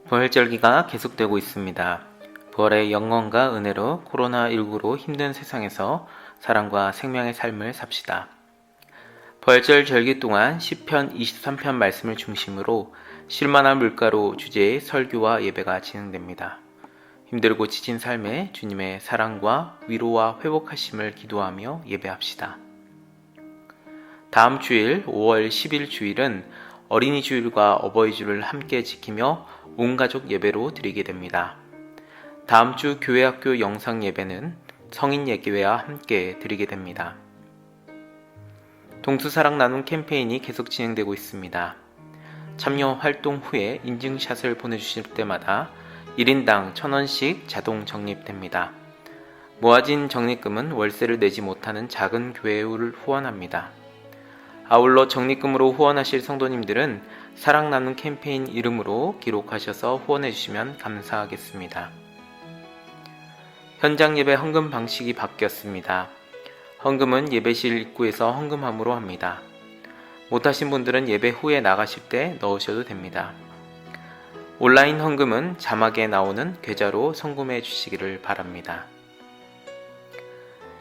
부활절기가 계속되고 있습니다. 부활의 영광과 은혜로 코로나19로 힘든 세상에서 사랑과 생명의 삶을 삽시다. 부활절 절기 동안 시편 23편 말씀을 중심으로 쉴만한 물가로 주제의 설교와 예배가 진행됩니다. 힘들고 지친 삶에 주님의 사랑과 위로와 회복하심을 기도하며 예배합시다. 다음 주일 5월 10일 주일은 어린이 주일과 어버이 주를 함께 지키며 온 가족 예배로 드리게 됩니다. 다음 주 교회학교 영상 예배는 성인 예배와 함께 드리게 됩니다. 동수사랑 나눔 캠페인이 계속 진행되고 있습니다. 참여 활동 후에 인증샷을 보내주실 때마다 1인당 1,000원씩 자동 적립됩니다. 모아진 적립금은 월세를 내지 못하는 작은 교회를 후원합니다. 아울러 적립금으로 후원하실 성도님들은 사랑 나눔 캠페인 이름으로 기록하셔서 후원해 주시면 감사하겠습니다. 현장 예배 헌금 방식이 바뀌었습니다. 헌금은 예배실 입구에서 헌금함으로 합니다. 못하신 분들은 예배 후에 나가실 때 넣으셔도 됩니다. 온라인 헌금은 자막에 나오는 계좌로 송금해 주시기를 바랍니다.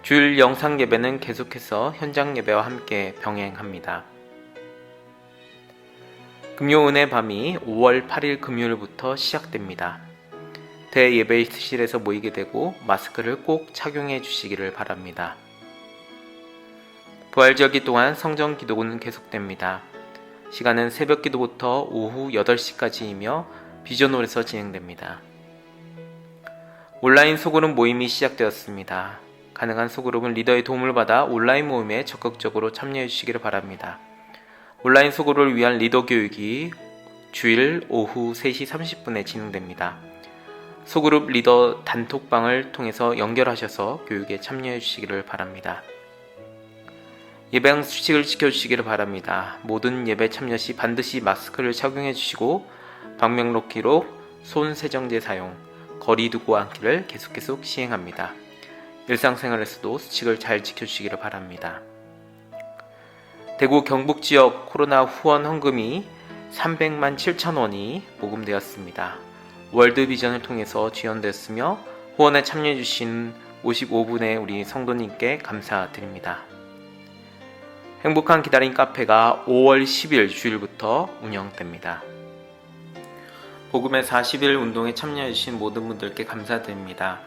주일 영상 예배는 계속해서 현장 예배와 함께 병행합니다. 금요은혜 밤이 5월 8일 금요일부터 시작됩니다. 대예배실에서 모이게 되고 마스크를 꼭 착용해 주시기를 바랍니다. 부활절기 동안 성전 기도는 계속됩니다. 시간은 새벽 기도부터 오후 8시까지이며 비전홀에서 진행됩니다. 온라인 소그룹 모임이 시작되었습니다. 가능한 소그룹은 리더의 도움을 받아 온라인 모임에 적극적으로 참여해 주시기를 바랍니다. 온라인 소그룹을 위한 리더 교육이 주일 오후 3시 30분에 진행됩니다. 소그룹 리더 단톡방을 통해서 연결하셔서 교육에 참여해 주시기를 바랍니다. 예배 수칙을 지켜주시기를 바랍니다. 모든 예배 참여 시 반드시 마스크를 착용해 주시고 방명록기로 손 세정제 사용, 거리 두고 앉기를 계속 시행합니다. 일상생활에서도 수칙을 잘 지켜주시기를 바랍니다. 대구 경북 지역 코로나 후원 헌금이 300만 7천 원이 모금되었습니다. 월드비전을 통해서 지원됐으며 후원에 참여해주신 55분의 우리 성도님께 감사드립니다. 행복한 기다림 카페가 5월 10일 주일부터 운영됩니다. 복음의 40일 운동에 참여해주신 모든 분들께 감사드립니다.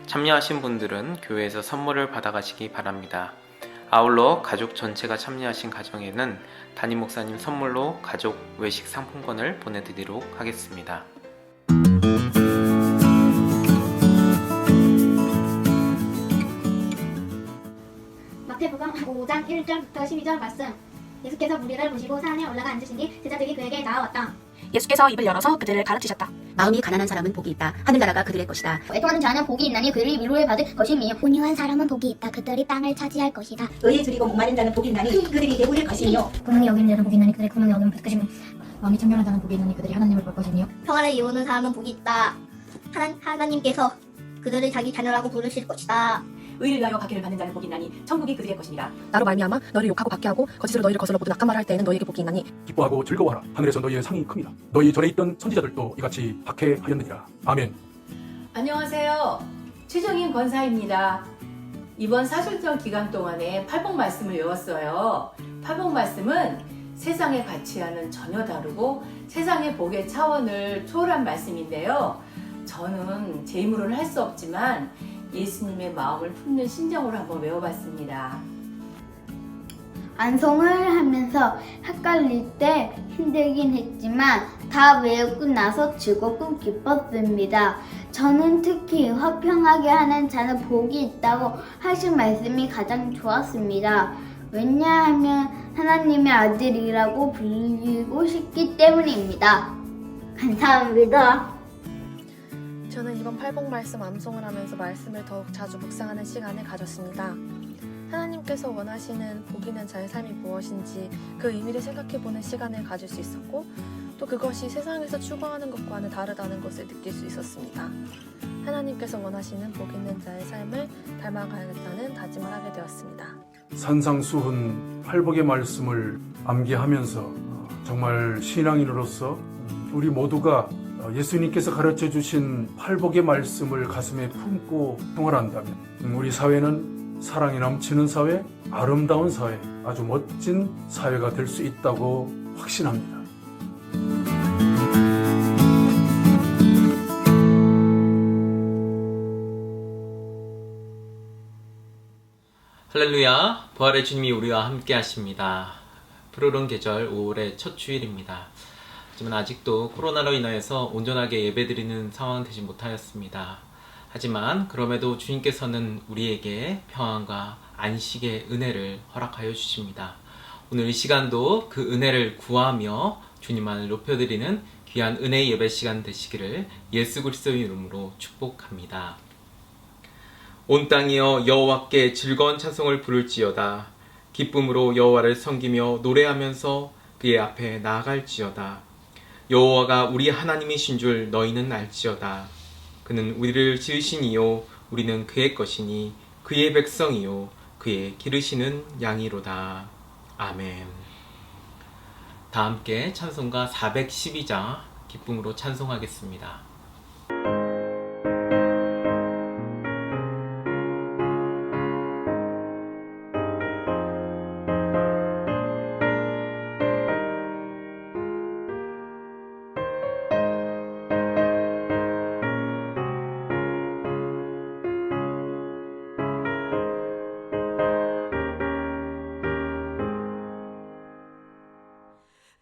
참여하신 분들은 교회에서 선물을 받아가시기 바랍니다. 아울러 가족 전체가 참여하신 가정에는 담임 목사님 선물로 가족 외식 상품권을 보내드리도록 하겠습니다. 마태복음 5장 1절부터 12절 말씀. 예수께서 무리를 모시고 산에 올라가 앉으신 뒤 제자들이 그에게 나아왔다. 예수께서 입을 열어서 그들을 가르치셨다. 마음이 가난한 사람은 복이 있다. 하늘나라가 그들의 것이다. 애통하는 자는 복이 있나니 그들이 위로를 받을 것이며 온유한 사람은 복이 있다. 그들이 땅을 차지할 것이다. 의에 줄이고 목마른 자는 복이 있나니 그들이 배부를 것이며 구멍이 여기는 자는 복이 있나니 그들의 구멍이 여기는 것이며 마음이 청결한 자는 복이 있나니 그들이 하나님을 볼 것이며 평화를 이루는 사람은 복이 있다. 하나님께서 그들을 자기 자녀라고 부르실 것이다. 의를 위하여 박해를 받는 자는 복이 있나니 천국이 그들의 것이니라. 나로 말미암아 너희를 욕하고 박해하고 거짓으로 너희를 거슬러 모두 낙한 말을 할 때에는 너희에게 복이 있나니 기뻐하고 즐거워하라. 하늘에서 너희의 상이 큽니다. 너희 전에 있던 선지자들도 이같이 박해하였느니라. 아멘. 안녕하세요. 최정인 권사입니다. 이번 사술절 기간 동안에 팔복 말씀을 외웠어요. 팔복 말씀은 세상의 가치와는 전혀 다르고 세상의 복의 차원을 초월한 말씀인데요. 저는 제 힘으로는 할 수 없지만 예수님의 마음을 품는 심정으로 한번 외워봤습니다. 안송을 하면서 헷갈릴 때 힘들긴 했지만 다 외우고 나서 즐겁고 기뻤습니다. 저는 특히 화평하게 하는 자는 복이 있다고 하신 말씀이 가장 좋았습니다. 왜냐하면 하나님의 아들이라고 불리고 싶기 때문입니다. 감사합니다. 저는 이번 팔복 말씀 암송을 하면서 말씀을 더욱 자주 묵상하는 시간을 가졌습니다. 하나님께서 원하시는 복 있는 자의 삶이 무엇인지 그 의미를 생각해보는 시간을 가질 수 있었고 또 그것이 세상에서 추구하는 것과는 다르다는 것을 느낄 수 있었습니다. 하나님께서 원하시는 복 있는 자의 삶을 닮아가야겠다는 다짐을 하게 되었습니다. 산상수훈 팔복의 말씀을 암기하면서 정말 신앙인으로서 우리 모두가 예수님께서 가르쳐 주신 팔복의 말씀을 가슴에 품고 생활한다면 우리 사회는 사랑이 넘치는 사회, 아름다운 사회, 아주 멋진 사회가 될 수 있다고 확신합니다. 할렐루야, 부활의 주님이 우리와 함께 하십니다. 푸르른 계절 5월의 첫 주일입니다. 하지만 아직도 코로나로 인하여서 온전하게 예배드리는 상황은 되지 못하였습니다. 하지만 그럼에도 주님께서는 우리에게 평안과 안식의 은혜를 허락하여 주십니다. 오늘 이 시간도 그 은혜를 구하며 주님만을 높여드리는 귀한 은혜의 예배 시간 되시기를 예수 그리스도의 이름으로 축복합니다. 온 땅이여 여호와께 즐거운 찬송을 부를지어다. 기쁨으로 여호와를 섬기며 노래하면서 그의 앞에 나아갈지어다. 여호와가 우리 하나님이신 줄 너희는 알지어다. 그는 우리를 지으신 이요 우리는 그의 것이니 그의 백성이요 그의 기르시는 양이로다. 아멘. 다 함께 찬송가 412장 기쁨으로 찬송하겠습니다.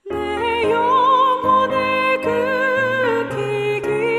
내 영혼의 그 길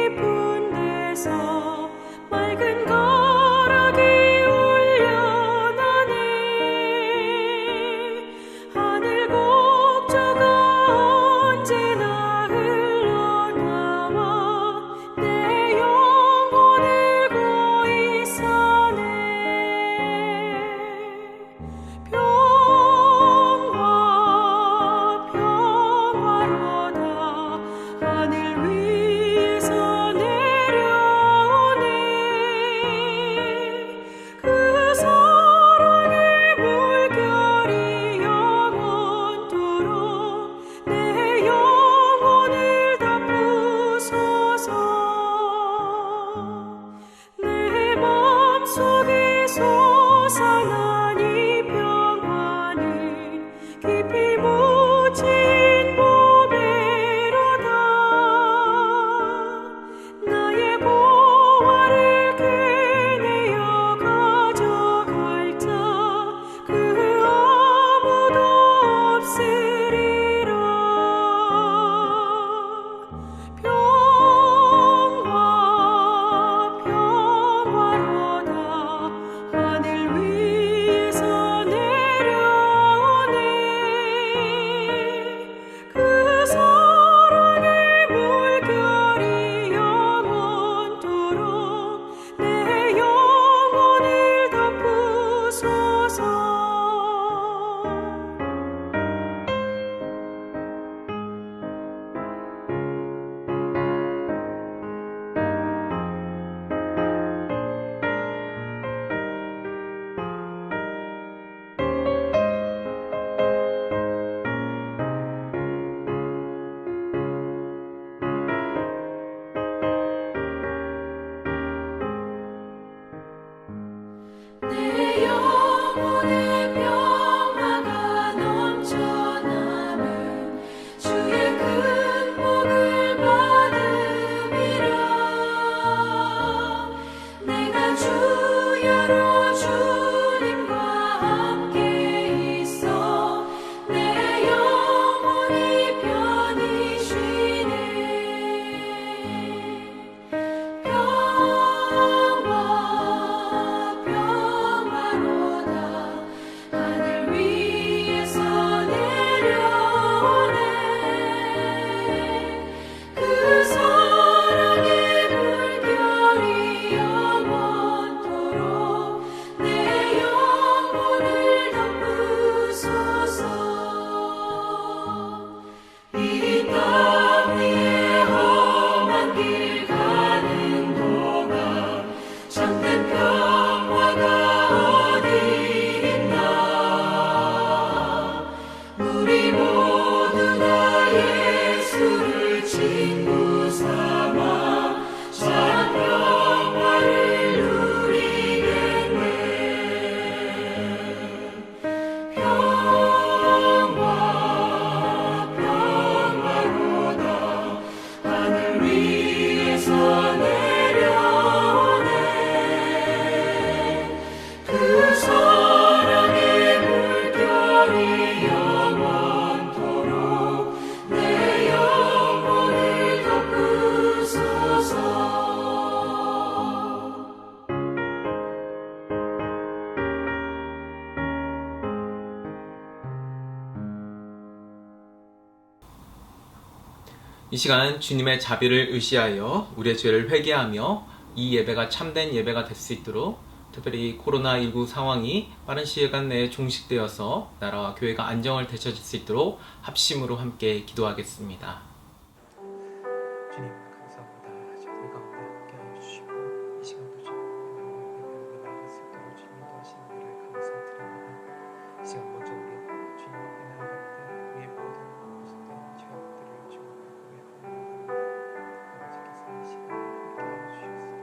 이 시간 주님의 자비를 의지하여 우리의 죄를 회개하며 이 예배가 참된 예배가 될 수 있도록, 특별히 코로나19 상황이 빠른 시간 내에 종식되어서 나라와 교회가 안정을 되찾을 수 있도록 합심으로 함께 기도하겠습니다. 주님 감사합니다. 저희 가운데 함께하여 주시고 이 시간도 주님의 나아갈 수 있도록 주님 도와주시는 일을 감사드립니다. 이 시간 먼저 우리 주님 앞에 나아갈 때 우리의 모든 모습된 죄악들을 주님 앞에 고백합니다. 아버지께서 이 시간 함께하여 주셨습니다.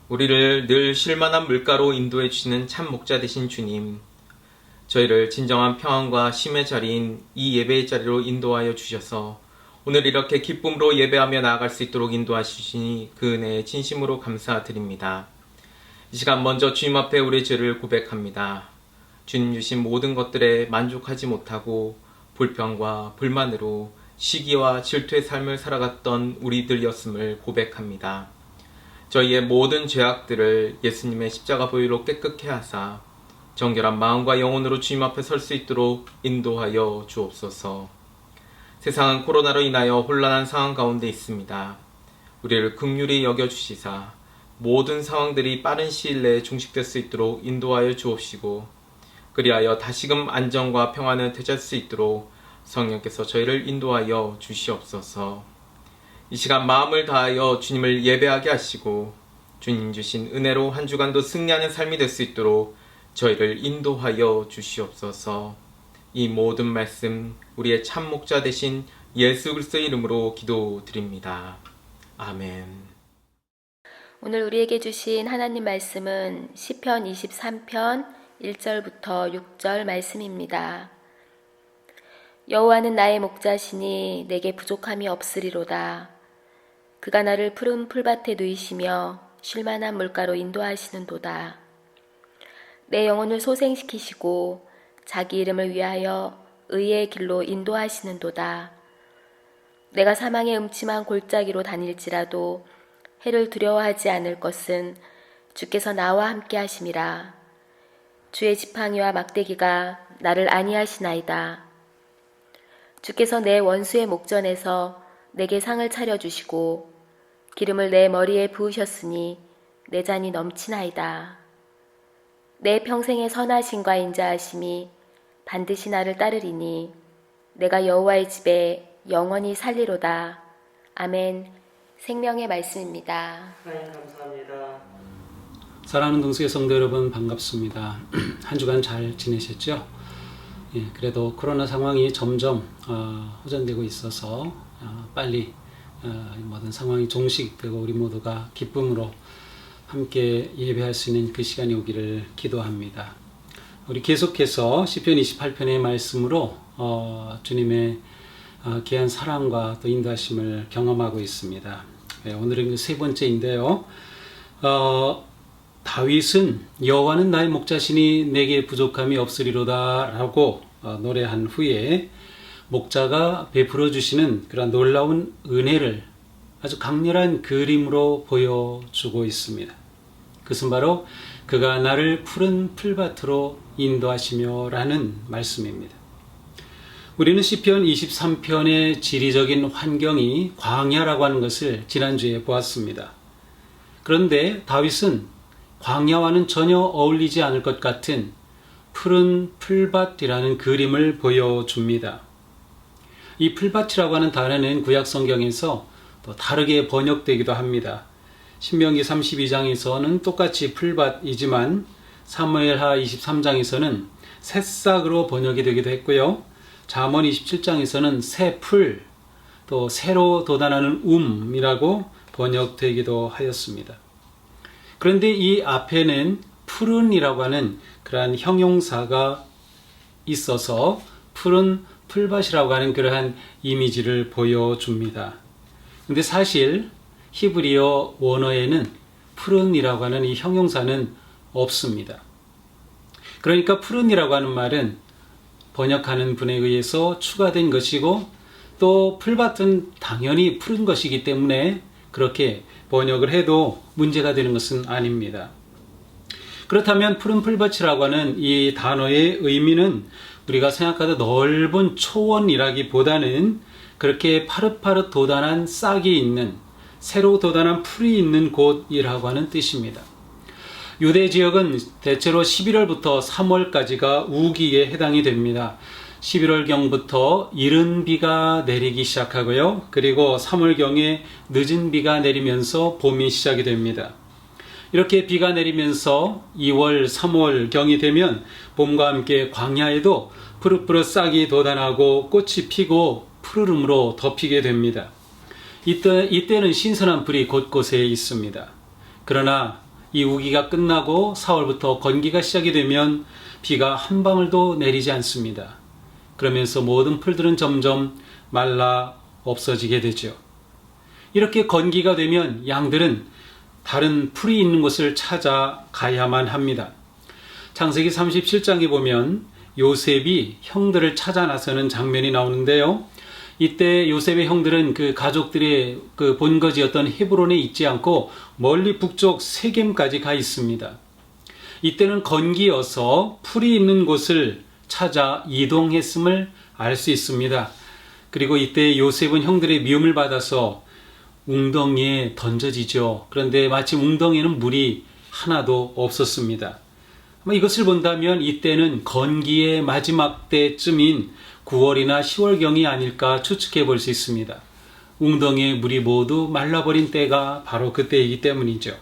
우리를 늘 쉴만한 물가로 인도해 주시는 참 목자 되신 주님, 저희를 진정한 평안과 쉼의 자리인 이 예배의 자리로 인도하여 주셔서 오늘 이렇게 기쁨으로 예배하며 나아갈 수 있도록 인도하시니 그 은혜에 진심으로 감사드립니다. 이 시간 먼저 주님 앞에 우리의 죄를 고백합니다. 주님 주신 모든 것들에 만족하지 못하고 불평과 불만으로 시기와 질투의 삶을 살아갔던 우리들이었음을 고백합니다. 저희의 모든 죄악들을 예수님의 십자가 보혈로 깨끗게 하사 정결한 마음과 영혼으로 주님 앞에 설 수 있도록 인도하여 주옵소서. 세상은 코로나로 인하여 혼란한 상황 가운데 있습니다. 우리를 긍휼히 여겨주시사 모든 상황들이 빠른 시일 내에 종식될 수 있도록 인도하여 주옵시고, 그리하여 다시금 안정과 평안을 되찾을 수 있도록 성령께서 저희를 인도하여 주시옵소서. 이 시간 마음을 다하여 주님을 예배하게 하시고 주님 주신 은혜로 한 주간도 승리하는 삶이 될 수 있도록 저희를 인도하여 주시옵소서. 이 모든 말씀 우리의 참 목자 되신 예수 그리스도의 이름으로 기도드립니다. 아멘. 오늘 우리에게 주신 하나님 말씀은 시편 23편 1절부터 6절 말씀입니다. 여호와는 나의 목자시니 내게 부족함이 없으리로다. 그가 나를 푸른 풀밭에 누이시며 쉴만한 물가로 인도하시는도다. 내 영혼을 소생시키시고 자기 이름을 위하여 의의 길로 인도하시는도다. 내가 사망의 음침한 골짜기로 다닐지라도 해를 두려워하지 않을 것은 주께서 나와 함께 하심이라. 주의 지팡이와 막대기가 나를 안위하시나이다. 주께서 내 원수의 목전에서 내게 상을 차려주시고 기름을 내 머리에 부으셨으니 내 잔이 넘치나이다. 내 평생의 선하심과 인자하심이 반드시 나를 따르리니 내가 여호와의 집에 영원히 살리로다. 아멘. 생명의 말씀입니다. 하나님 감사합니다. 사랑하는 동수의 성도 여러분 반갑습니다. 한 주간 잘 지내셨죠? 예, 그래도 코로나 상황이 점점 호전되고 있어서 빨리 모든 상황이 종식되고 우리 모두가 기쁨으로 함께 예배할 수 있는 그 시간이 오기를 기도합니다. 우리 계속해서 시편 28편의 말씀으로 주님의 귀한 사랑과 또 인도하심을 경험하고 있습니다. 오늘은 그 세 번째인데요. 다윗은 여호와는 나의 목자시니 내게 부족함이 없으리로다 라고 노래한 후에 목자가 베풀어 주시는 그런 놀라운 은혜를 아주 강렬한 그림으로 보여주고 있습니다. 그것은 바로 그가 나를 푸른 풀밭으로 인도하시며 라는 말씀입니다. 우리는 시편 23편의 지리적인 환경이 광야라고 하는 것을 지난주에 보았습니다. 그런데 다윗은 광야와는 전혀 어울리지 않을 것 같은 푸른 풀밭이라는 그림을 보여줍니다. 이 풀밭이라고 하는 단어는 구약 성경에서 또 다르게 번역되기도 합니다. 신명기 32장에서는 똑같이 풀밭이지만 사무엘하 23장에서는 새싹으로 번역이 되기도 했고요. 잠언 27장에서는 새 풀, 또 새로 돋아나는 이라고 번역되기도 하였습니다. 그런데 이 앞에는 푸른이라고 하는 그러한 형용사가 있어서 푸른 풀밭이라고 하는 그러한 이미지를 보여줍니다. 근데 사실 히브리어 원어에는 푸른이라고 하는 이 형용사는 없습니다. 그러니까 푸른이라고 하는 말은 번역하는 분에 의해서 추가된 것이고, 또 풀밭은 당연히 푸른 것이기 때문에 그렇게 번역을 해도 문제가 되는 것은 아닙니다. 그렇다면 푸른 풀밭이라고 하는 이 단어의 의미는 우리가 생각하던 넓은 초원이라기보다는 그렇게 파릇파릇 돋아난 싹이 있는, 새로 돋아난 풀이 있는 곳이라고 하는 뜻입니다. 유대 지역은 대체로 11월부터 3월까지가 우기에 해당이 됩니다. 11월경부터 이른 비가 내리기 시작하고요. 그리고 3월경에 늦은 비가 내리면서 봄이 시작이 됩니다. 이렇게 비가 내리면서 2월, 3월경이 되면 봄과 함께 광야에도 푸릇푸릇 싹이 돋아나고 꽃이 피고 푸르름으로 덮이게 됩니다. 이때는 신선한 풀이 곳곳에 있습니다. 그러나 이 우기가 끝나고 4월부터 건기가 시작이 되면 비가 한 방울도 내리지 않습니다. 그러면서 모든 풀들은 점점 말라 없어지게 되죠. 이렇게 건기가 되면 양들은 다른 풀이 있는 곳을 찾아가야만 합니다. 창세기 37장에 보면 요셉이 형들을 찾아 나서는 장면이 나오는데요. 이때 요셉의 형들은 그 가족들의 그 본거지였던 헤브론에 있지 않고 멀리 북쪽 세겜까지 가 있습니다. 이때는 건기여서 풀이 있는 곳을 찾아 이동했음을 알 수 있습니다. 그리고 이때 요셉은 형들의 미움을 받아서 웅덩이에 던져지죠. 그런데 마침 웅덩이에는 물이 하나도 없었습니다. 이것을 본다면 이때는 건기의 마지막 때쯤인 9월이나 10월경이 아닐까 추측해 볼 수 있습니다. 웅덩이의 물이 모두 말라버린 때가 바로 그때이기 때문이죠.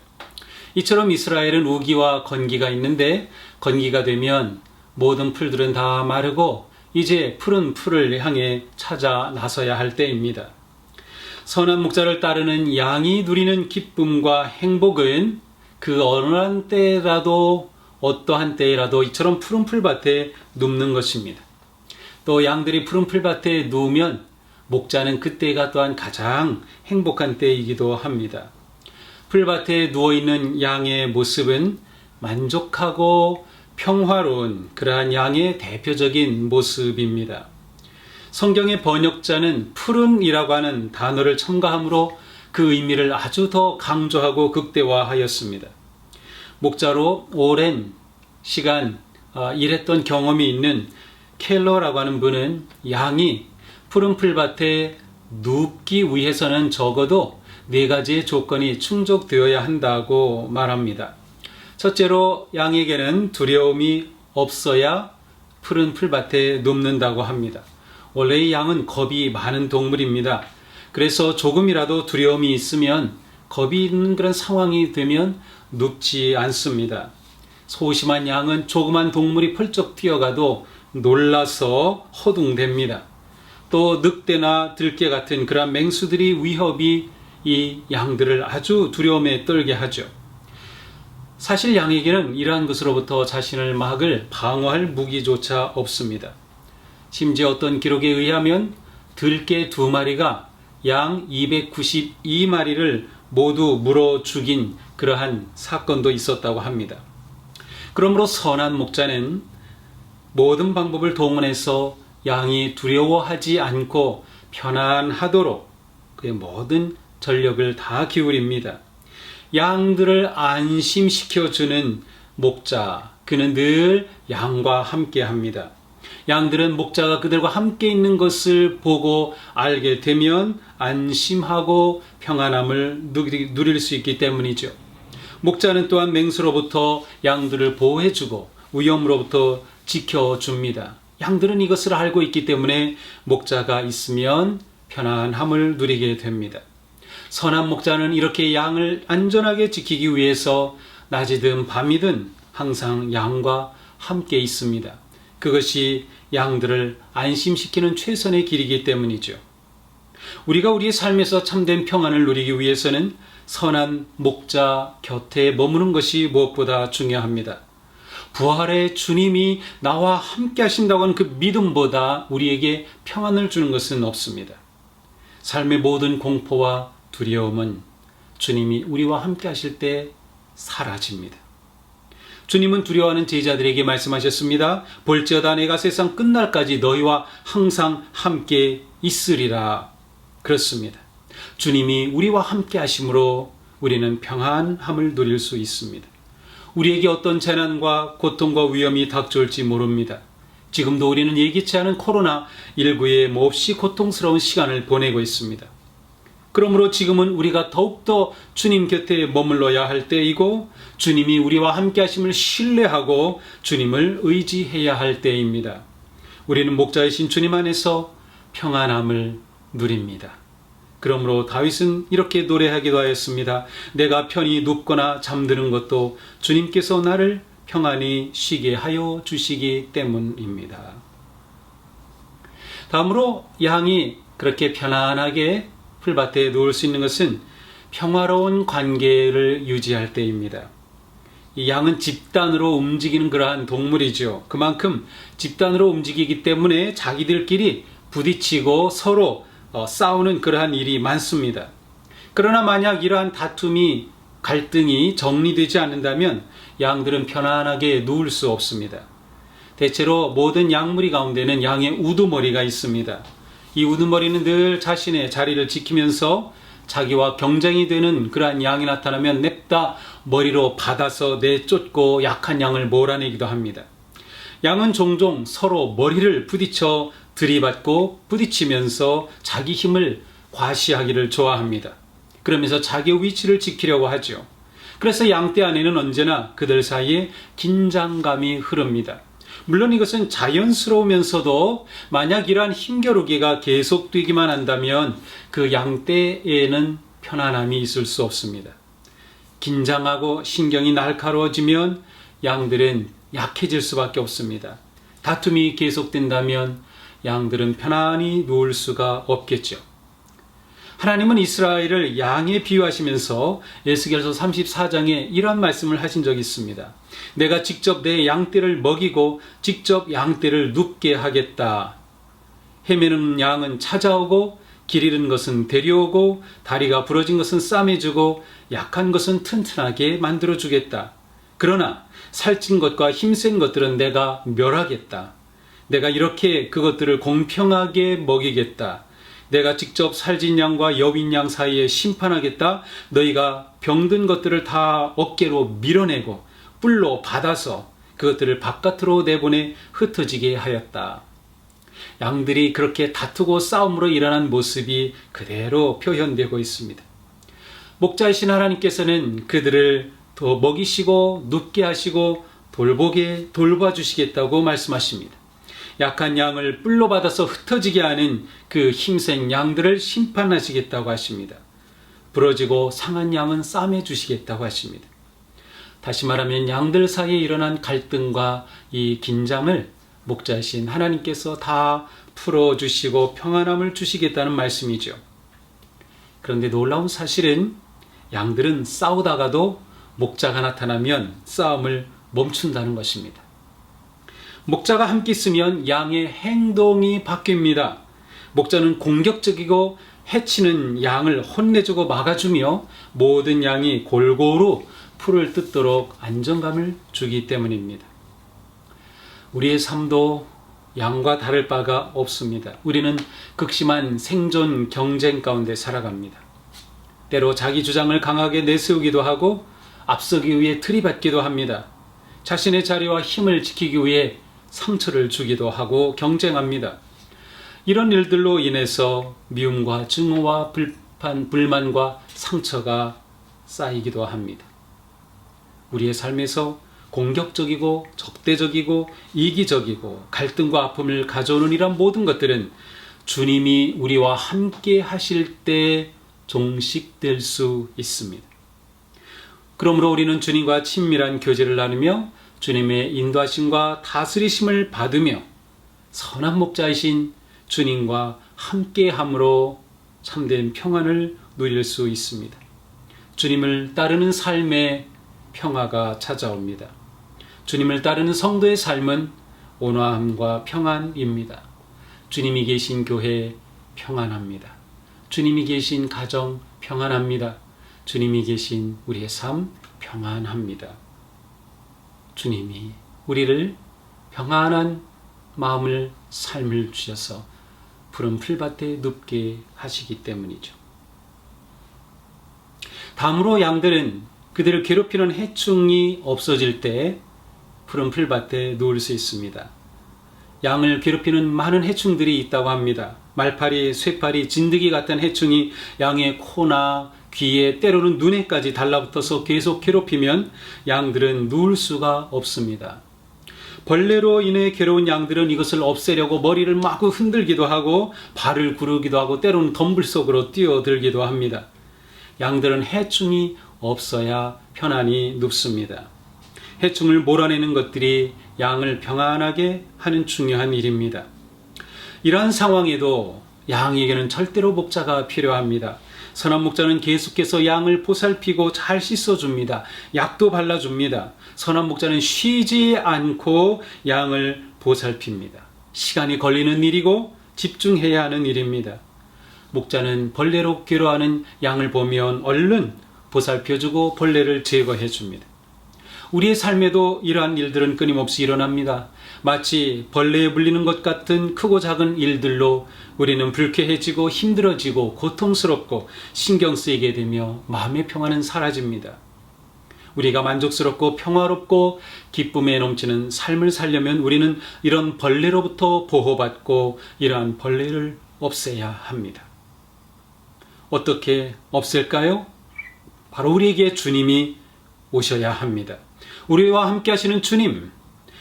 이처럼 이스라엘은 우기와 건기가 있는데, 건기가 되면 모든 풀들은 다 마르고 이제 푸른 풀을 향해 찾아 나서야 할 때입니다. 선한 목자를 따르는 양이 누리는 기쁨과 행복은 그 어느 때라도, 어떠한 때라도 이처럼 푸른 풀밭에 눕는 것입니다. 또 양들이 푸른 풀밭에 누우면 목자는 그때가 또한 가장 행복한 때이기도 합니다. 풀밭에 누워있는 양의 모습은 만족하고 평화로운 그러한 양의 대표적인 모습입니다. 성경의 번역자는 푸른이라고 하는 단어를 첨가함으로 그 의미를 아주 더 강조하고 극대화하였습니다. 목자로 오랜 시간 일했던 경험이 있는 켈러라고 하는 분은 양이 푸른 풀밭에 눕기 위해서는 적어도 4가지의 조건이 충족되어야 한다고 말합니다. 첫째로 양에게는 두려움이 없어야 푸른 풀밭에 눕는다고 합니다. 원래 이 양은 겁이 많은 동물입니다. 그래서 조금이라도 두려움이 있으면, 겁이 있는 그런 상황이 되면 눕지 않습니다. 소심한 양은 조그만 동물이 펄쩍 뛰어가도 놀라서 허둥댑니다. 또 늑대나 들개 같은 그런 맹수들이 위협이 이 양들을 아주 두려움에 떨게 하죠. 사실 양에게는 이러한 것으로부터 자신을 막을 방어할 무기조차 없습니다. 심지어 어떤 기록에 의하면 들개 2마리가 양 292마리를 모두 물어 죽인 그러한 사건도 있었다고 합니다. 그러므로 선한 목자는 모든 방법을 동원해서 양이 두려워하지 않고 편안하도록 그의 모든 전력을 다 기울입니다. 양들을 안심시켜주는 목자, 그는 늘 양과 함께 합니다. 양들은 목자가 그들과 함께 있는 것을 보고 알게 되면 안심하고 평안함을 누릴 수 있기 때문이죠. 목자는 또한 맹수로부터 양들을 보호해주고 위험으로부터 지켜줍니다. 양들은 이것을 알고 있기 때문에 목자가 있으면 편안함을 누리게 됩니다. 선한 목자는 이렇게 양을 안전하게 지키기 위해서 낮이든 밤이든 항상 양과 함께 있습니다. 그것이 양들을 안심시키는 최선의 길이기 때문이죠. 우리가 우리의 삶에서 참된 평안을 누리기 위해서는 선한 목자 곁에 머무는 것이 무엇보다 중요합니다. 부활의 주님이 나와 함께 하신다고 하는 그 믿음보다 우리에게 평안을 주는 것은 없습니다. 삶의 모든 공포와 두려움은 주님이 우리와 함께 하실 때 사라집니다. 주님은 두려워하는 제자들에게 말씀하셨습니다. 볼지어다 내가 세상 끝날까지 너희와 항상 함께 있으리라. 그렇습니다. 주님이 우리와 함께 하심으로 우리는 평안함을 누릴 수 있습니다. 우리에게 어떤 재난과 고통과 위험이 닥쳐올지 모릅니다. 지금도 우리는 예기치 않은 코로나19의 몹시 고통스러운 시간을 보내고 있습니다. 그러므로 지금은 우리가 더욱더 주님 곁에 머물러야 할 때이고 주님이 우리와 함께 하심을 신뢰하고 주님을 의지해야 할 때입니다. 우리는 목자이신 주님 안에서 평안함을 누립니다. 그러므로 다윗은 이렇게 노래하기도 하였습니다. 내가 편히 눕거나 잠드는 것도 주님께서 나를 평안히 쉬게 하여 주시기 때문입니다. 다음으로 양이 그렇게 편안하게 풀밭에 누울 수 있는 것은 평화로운 관계를 유지할 때입니다. 이 양은 집단으로 움직이는 그러한 동물이죠. 그만큼 집단으로 움직이기 때문에 자기들끼리 부딪히고 서로 싸우는 그러한 일이 많습니다. 그러나 만약 이러한 다툼이 갈등이 정리되지 않는다면 양들은 편안하게 누울 수 없습니다. 대체로 모든 양무리 가운데는 양의 우두머리가 있습니다. 이 우두머리는 늘 자신의 자리를 지키면서 자기와 경쟁이 되는 그러한 양이 나타나면 냅다 머리로 받아서 내쫓고 약한 양을 몰아내기도 합니다. 양은 종종 서로 머리를 부딪혀 들이받고 부딪히면서 자기 힘을 과시하기를 좋아합니다. 그러면서 자기의 위치를 지키려고 하죠. 그래서 양떼 안에는 언제나 그들 사이에 긴장감이 흐릅니다. 물론 이것은 자연스러우면서도 만약 이러한 힘겨루기가 계속되기만 한다면 그 양떼에는 편안함이 있을 수 없습니다. 긴장하고 신경이 날카로워지면 양들은 약해질 수밖에 없습니다. 다툼이 계속된다면 양들은 편안히 누울 수가 없겠죠. 하나님은 이스라엘을 양에 비유하시면서 에스겔서 34장에 이러한 말씀을 하신 적이 있습니다. 내가 직접 내 양떼를 먹이고 직접 양떼를 눕게 하겠다. 헤매는 양은 찾아오고 길 잃은 것은 데려오고 다리가 부러진 것은 싸매주고 약한 것은 튼튼하게 만들어주겠다. 그러나 살찐 것과 힘센 것들은 내가 멸하겠다. 내가 이렇게 그것들을 공평하게 먹이겠다. 내가 직접 살진 양과 여윈 양 사이에 심판하겠다. 너희가 병든 것들을 다 어깨로 밀어내고 뿔로 받아서 그것들을 바깥으로 내보내 흩어지게 하였다. 양들이 그렇게 다투고 싸움으로 일어난 모습이 그대로 표현되고 있습니다. 목자이신 하나님께서는 그들을 더 먹이시고 눕게 하시고 돌봐주시겠다고 말씀하십니다. 약한 양을 뿔로 받아서 흩어지게 하는 그 힘센 양들을 심판하시겠다고 하십니다. 부러지고 상한 양은 싸매주시겠다고 하십니다. 다시 말하면 양들 사이에 일어난 갈등과 이 긴장을 목자이신 하나님께서 다 풀어주시고 평안함을 주시겠다는 말씀이죠. 그런데 놀라운 사실은 양들은 싸우다가도 목자가 나타나면 싸움을 멈춘다는 것입니다. 목자가 함께 있으면 양의 행동이 바뀝니다. 목자는 공격적이고 해치는 양을 혼내주고 막아주며 모든 양이 골고루 풀을 뜯도록 안정감을 주기 때문입니다. 우리의 삶도 양과 다를 바가 없습니다. 우리는 극심한 생존 경쟁 가운데 살아갑니다. 때로 자기 주장을 강하게 내세우기도 하고 앞서기 위해 들이받기도 합니다. 자신의 자리와 힘을 지키기 위해 상처를 주기도 하고 경쟁합니다. 이런 일들로 인해서 미움과 증오와 불만과 상처가 쌓이기도 합니다. 우리의 삶에서 공격적이고 적대적이고 이기적이고 갈등과 아픔을 가져오는 이런 모든 것들은 주님이 우리와 함께 하실 때 종식될 수 있습니다. 그러므로 우리는 주님과 친밀한 교제를 나누며 주님의 인도하심과 다스리심을 받으며 선한 목자이신 주님과 함께함으로 참된 평안을 누릴 수 있습니다. 주님을 따르는 삶의 평화가 찾아옵니다. 주님을 따르는 성도의 삶은 온화함과 평안입니다. 주님이 계신 교회 평안합니다. 주님이 계신 가정 평안합니다. 주님이 계신 우리의 삶 평안합니다. 주님이 우리를 평안한 마음을 삶을 주셔서 푸른 풀밭에 눕게 하시기 때문이죠. 다음으로 양들은 그들을 괴롭히는 해충이 없어질 때 푸른 풀밭에 누울 수 있습니다. 양을 괴롭히는 많은 해충들이 있다고 합니다. 말파리, 쇠파리, 진드기 같은 해충이 양의 코나 귀에 때로는 눈에까지 달라붙어서 계속 괴롭히면 양들은 누울 수가 없습니다. 벌레로 인해 괴로운 양들은 이것을 없애려고 머리를 마구 흔들기도 하고 발을 구르기도 하고 때로는 덤불 속으로 뛰어들기도 합니다. 양들은 해충이 없어야 편안히 눕습니다. 해충을 몰아내는 것들이 양을 평안하게 하는 중요한 일입니다. 이러한 상황에도 양에게는 절대로 목자가 필요합니다. 선한 목자는 계속해서 양을 보살피고 잘 씻어줍니다. 약도 발라줍니다. 선한 목자는 쉬지 않고 양을 보살핍니다. 시간이 걸리는 일이고 집중해야 하는 일입니다. 목자는 벌레로 괴로워하는 양을 보면 얼른 보살펴주고 벌레를 제거해줍니다. 우리의 삶에도 이러한 일들은 끊임없이 일어납니다. 마치 벌레에 물리는 것 같은 크고 작은 일들로 우리는 불쾌해지고 힘들어지고 고통스럽고 신경 쓰이게 되며 마음의 평화는 사라집니다. 우리가 만족스럽고 평화롭고 기쁨에 넘치는 삶을 살려면 우리는 이런 벌레로부터 보호받고 이러한 벌레를 없애야 합니다. 어떻게 없앨까요? 바로 우리에게 주님이 오셔야 합니다. 우리와 함께 하시는 주님,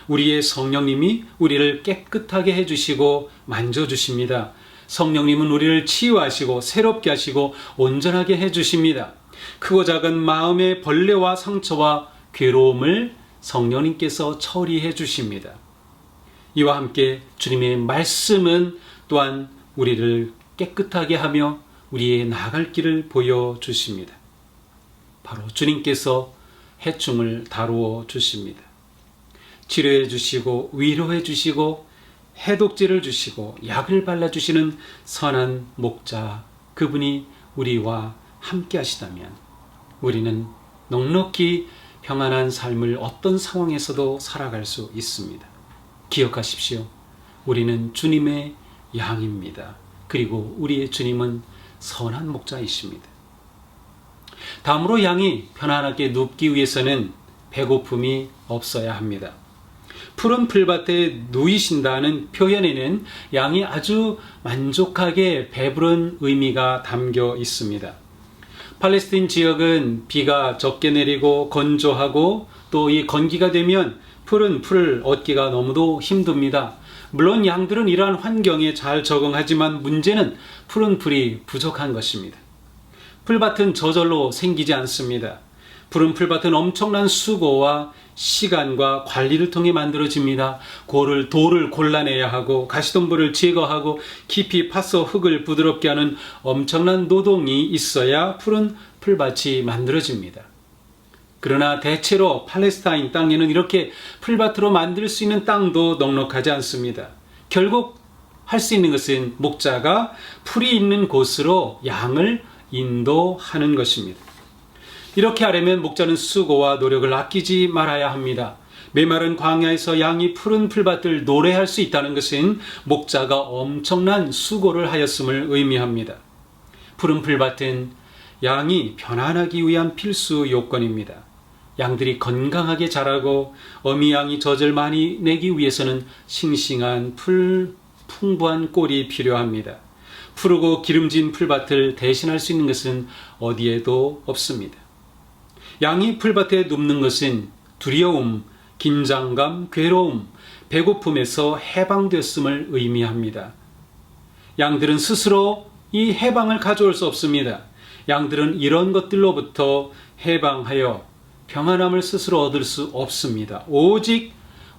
우리의 성령님이 우리를 깨끗하게 해주시고 만져주십니다. 성령님은 우리를 치유하시고 새롭게 하시고 온전하게 해주십니다. 크고 작은 마음의 벌레와 상처와 괴로움을 성령님께서 처리해 주십니다. 이와 함께 주님의 말씀은 또한 우리를 깨끗하게 하며 우리의 나아갈 길을 보여주십니다. 바로 주님께서 해충을 다루어 주십니다. 치료해 주시고 위로해 주시고 해독제를 주시고 약을 발라주시는 선한 목자, 그분이 우리와 함께 하시다면 우리는 넉넉히 평안한 삶을 어떤 상황에서도 살아갈 수 있습니다. 기억하십시오. 우리는 주님의 양입니다. 그리고 우리의 주님은 선한 목자이십니다. 다음으로 양이 편안하게 눕기 위해서는 배고픔이 없어야 합니다. 푸른 풀밭에 누이신다는 표현에는 양이 아주 만족하게 배부른 의미가 담겨 있습니다. 팔레스타인 지역은 비가 적게 내리고 건조하고 또 이 건기가 되면 푸른 풀을 얻기가 너무도 힘듭니다. 물론 양들은 이러한 환경에 잘 적응하지만 문제는 푸른 풀이 부족한 것입니다. 풀밭은 저절로 생기지 않습니다. 푸른 풀밭은 엄청난 수고와 시간과 관리를 통해 만들어집니다. 돌을 골라내야 하고 가시덤불을 제거하고 깊이 파서 흙을 부드럽게 하는 엄청난 노동이 있어야 푸른 풀밭이 만들어집니다. 그러나 대체로 팔레스타인 땅에는 이렇게 풀밭으로 만들 수 있는 땅도 넉넉하지 않습니다. 결국 할 수 있는 것은 목자가 풀이 있는 곳으로 양을 인도하는 것입니다. 이렇게 하려면 목자는 수고와 노력을 아끼지 말아야 합니다. 메마른 광야에서 양이 푸른 풀밭을 노래할 수 있다는 것은 목자가 엄청난 수고를 하였음을 의미합니다. 푸른 풀밭은 양이 편안하기 위한 필수 요건입니다. 양들이 건강하게 자라고 어미 양이 젖을 많이 내기 위해서는 싱싱한 풍부한 꼴이 필요합니다. 푸르고 기름진 풀밭을 대신할 수 있는 것은 어디에도 없습니다. 양이 풀밭에 눕는 것은 두려움, 긴장감, 괴로움, 배고픔에서 해방되었음을 의미합니다. 양들은 스스로 이 해방을 가져올 수 없습니다. 양들은 이런 것들로부터 해방하여 평안함을 스스로 얻을 수 없습니다. 오직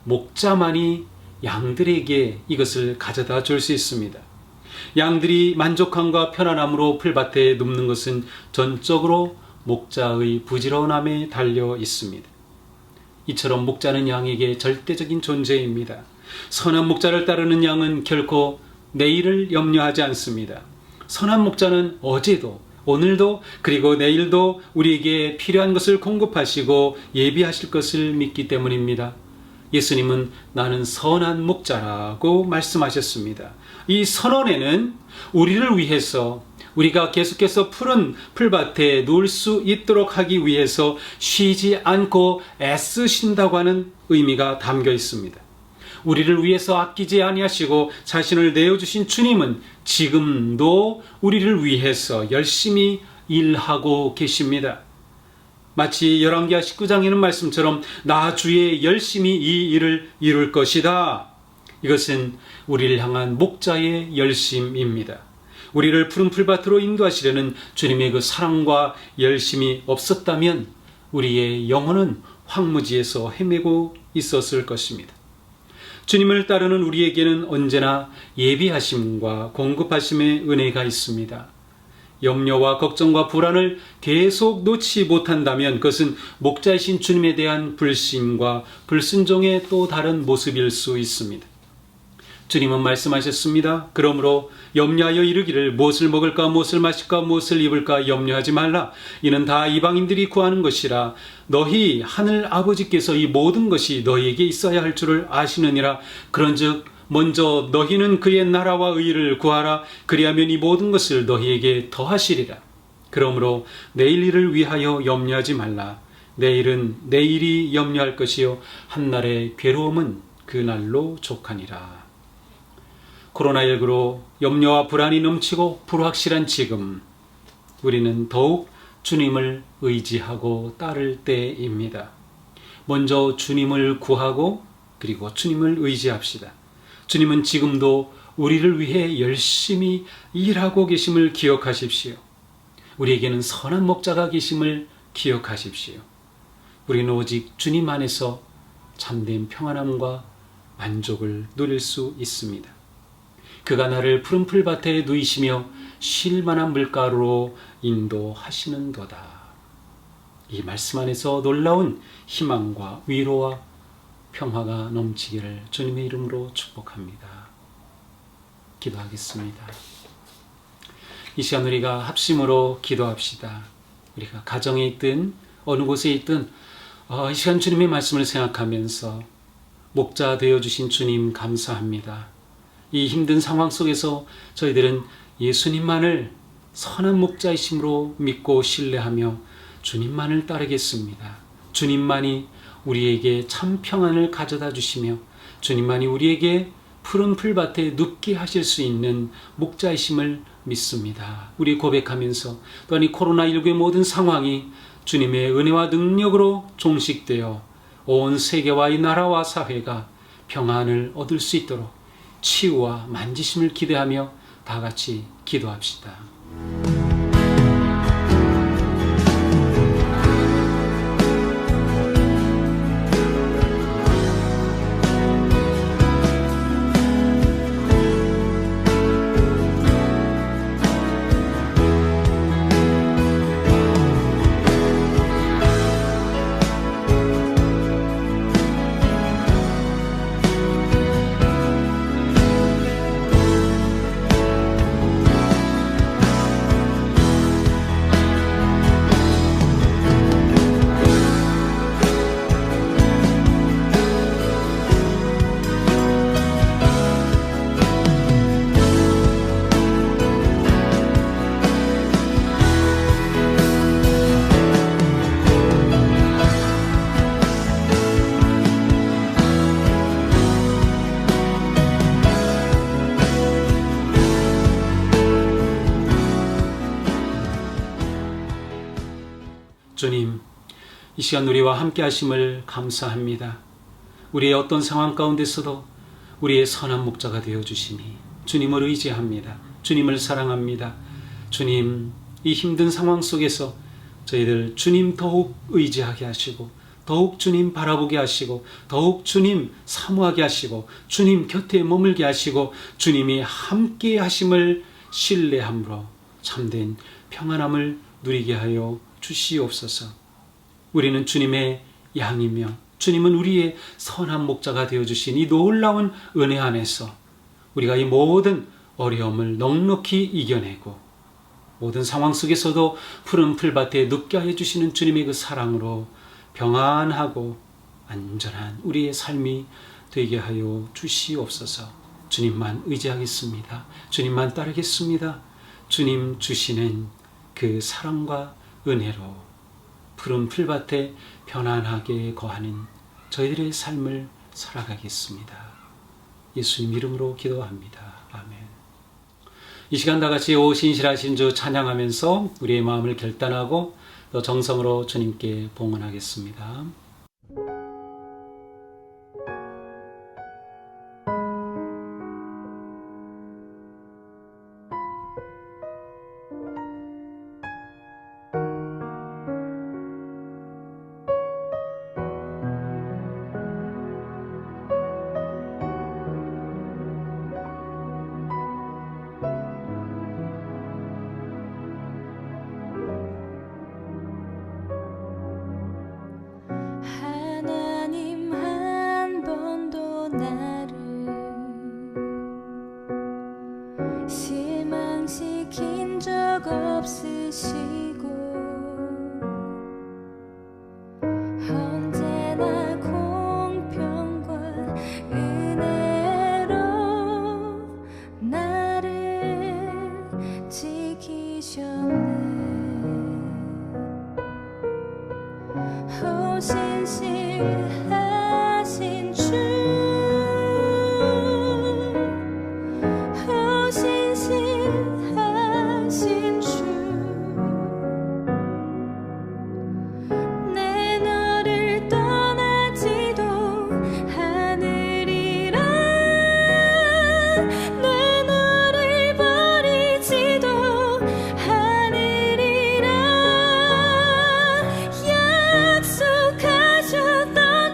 목자만이 양들에게 이것을 가져다 줄 수 있습니다. 양들이 만족함과 편안함으로 풀밭에 눕는 것은 전적으로 목자의 부지런함에 달려 있습니다. 이처럼 목자는 양에게 절대적인 존재입니다. 선한 목자를 따르는 양은 결코 내일을 염려하지 않습니다. 선한 목자는 어제도, 오늘도, 그리고 내일도 우리에게 필요한 것을 공급하시고 예비하실 것을 믿기 때문입니다. 예수님은 나는 선한 목자라고 말씀하셨습니다. 이 선언에는 우리를 위해서, 우리가 계속해서 푸른 풀밭에 누울 수 있도록 하기 위해서 쉬지 않고 애쓰신다고 하는 의미가 담겨 있습니다. 우리를 위해서 아끼지 아니하시고 자신을 내어주신 주님은 지금도 우리를 위해서 열심히 일하고 계십니다. 마치 열왕기하 19장에는 말씀처럼 나 주의 열심히 이 일을 이룰 것이다. 이것은 우리를 향한 목자의 열심입니다. 우리를 푸른 풀밭으로 인도하시려는 주님의 그 사랑과 열심이 없었다면 우리의 영혼은 황무지에서 헤매고 있었을 것입니다. 주님을 따르는 우리에게는 언제나 예비하심과 공급하심의 은혜가 있습니다. 염려와 걱정과 불안을 계속 놓지 못한다면 그것은 목자이신 주님에 대한 불신과 불순종의 또 다른 모습일 수 있습니다. 주님은 말씀하셨습니다. 그러므로 염려하여 이르기를 무엇을 먹을까, 무엇을 마실까, 무엇을 입을까 염려하지 말라. 이는 다 이방인들이 구하는 것이라. 너희 하늘 아버지께서 이 모든 것이 너희에게 있어야 할 줄을 아시느니라. 그런즉 먼저 너희는 그의 나라와 의를 구하라. 그리하면 이 모든 것을 너희에게 더하시리라. 그러므로 내일 일을 위하여 염려하지 말라. 내일은 내일이 염려할 것이요 한날의 괴로움은 그날로 족하니라. 코로나19로 염려와 불안이 넘치고 불확실한 지금 우리는 더욱 주님을 의지하고 따를 때입니다. 먼저 주님을 구하고 그리고 주님을 의지합시다. 주님은 지금도 우리를 위해 열심히 일하고 계심을 기억하십시오. 우리에게는 선한 목자가 계심을 기억하십시오. 우리는 오직 주님 안에서 참된 평안함과 만족을 누릴 수 있습니다. 그가 나를 푸른 풀밭에 누이시며 쉴 만한 물가로 인도하시는도다. 이 말씀 안에서 놀라운 희망과 위로와 평화가 넘치기를 주님의 이름으로 축복합니다. 기도하겠습니다. 이 시간 우리가 합심으로 기도합시다. 우리가 가정에 있든 어느 곳에 있든 이 시간 주님의 말씀을 생각하면서 목자 되어주신 주님 감사합니다. 이 힘든 상황 속에서 저희들은 예수님만을 선한 목자이심으로 믿고 신뢰하며 주님만을 따르겠습니다. 주님만이 우리에게 참 평안을 가져다 주시며 주님만이 우리에게 푸른 풀밭에 눕게 하실 수 있는 목자이심을 믿습니다. 우리 고백하면서 또한 이 코로나19의 모든 상황이 주님의 은혜와 능력으로 종식되어 온 세계와 이 나라와 사회가 평안을 얻을 수 있도록 치유와 만지심을 기대하며 다 같이 기도합시다. 주님, 이 시간 우리와 함께 하심을 감사합니다. 우리의 어떤 상황 가운데서도 우리의 선한 목자가 되어주시니 주님을 의지합니다. 주님을 사랑합니다. 주님, 이 힘든 상황 속에서 저희들 주님 더욱 의지하게 하시고 더욱 주님 바라보게 하시고 더욱 주님 사모하게 하시고 주님 곁에 머물게 하시고 주님이 함께 하심을 신뢰함으로 참된 평안함을 누리게 하여 주시옵소서. 우리는 주님의 양이며 주님은 우리의 선한 목자가 되어주신 이 놀라운 은혜 안에서 우리가 이 모든 어려움을 넉넉히 이겨내고 모든 상황 속에서도 푸른 풀밭에 눕게 해주시는 주님의 그 사랑으로 평안하고 안전한 우리의 삶이 되게 하여 주시옵소서. 주님만 의지하겠습니다. 주님만 따르겠습니다. 주님 주시는 그 사랑과 은혜로 푸른 풀밭에 편안하게 거하는 저희들의 삶을 살아가겠습니다. 예수님 이름으로 기도합니다. 아멘. 이 시간 다 같이 오 신실하신 주 찬양하면서 우리의 마음을 결단하고 또 정성으로 주님께 봉헌하겠습니다. 실망시킨 적 없으시고 언제나 공평과 은혜로 나를 지키셨네. 오 신실하신 주, 약속하셨던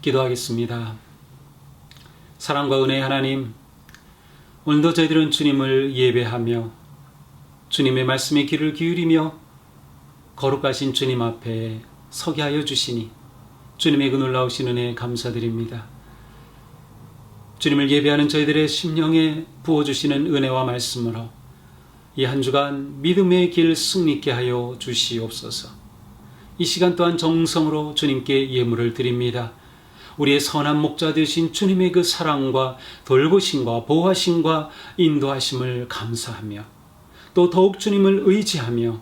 기도하겠습니다. 사랑과 은혜의 하나님, 오늘도 저희들은 주님을 예배하며 주님의 말씀에 귀를 기울이며 거룩하신 주님 앞에 서게 하여 주시니 주님의 그 놀라우신 은혜에 감사드립니다. 주님을 예배하는 저희들의 심령에 부어주시는 은혜와 말씀으로 이 한 주간 믿음의 길 승리케 하여 주시옵소서. 이 시간 또한 정성으로 주님께 예물을 드립니다. 우리의 선한 목자 되신 주님의 그 사랑과 돌보심과 보호하심과 인도하심을 감사하며 또 더욱 주님을 의지하며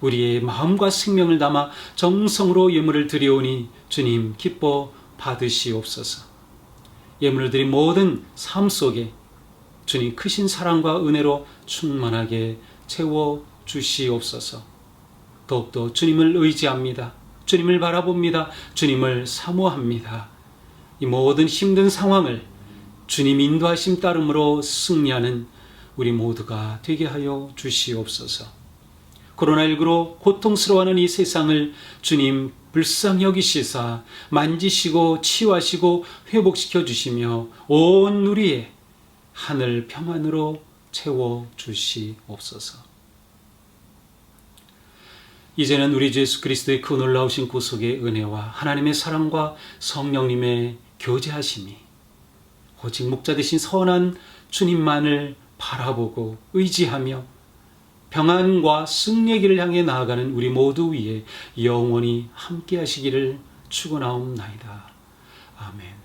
우리의 마음과 생명을 담아 정성으로 예물을 드리오니 주님 기뻐 받으시옵소서. 예물을 드린 모든 삶 속에 주님 크신 사랑과 은혜로 충만하게 채워 주시옵소서. 더욱더 주님을 의지합니다. 주님을 바라봅니다. 주님을 사모합니다. 이 모든 힘든 상황을 주님 인도하심 따름으로 승리하는 우리 모두가 되게 하여 주시옵소서. 코로나19로 고통스러워하는 이 세상을 주님 불쌍히 여기시사 만지시고 치유하시고 회복시켜 주시며 온 우리의 하늘 평안으로 채워 주시옵소서. 이제는 우리 주 예수 그리스도의 그 놀라우신 구속의 은혜와 하나님의 사랑과 성령님의 교제하심이 오직 목자 되신 선한 주님만을 바라보고 의지하며 평안과 승리의 길을 향해 나아가는 우리 모두 위에 영원히 함께 하시기를 축원하옵나이다. 아멘.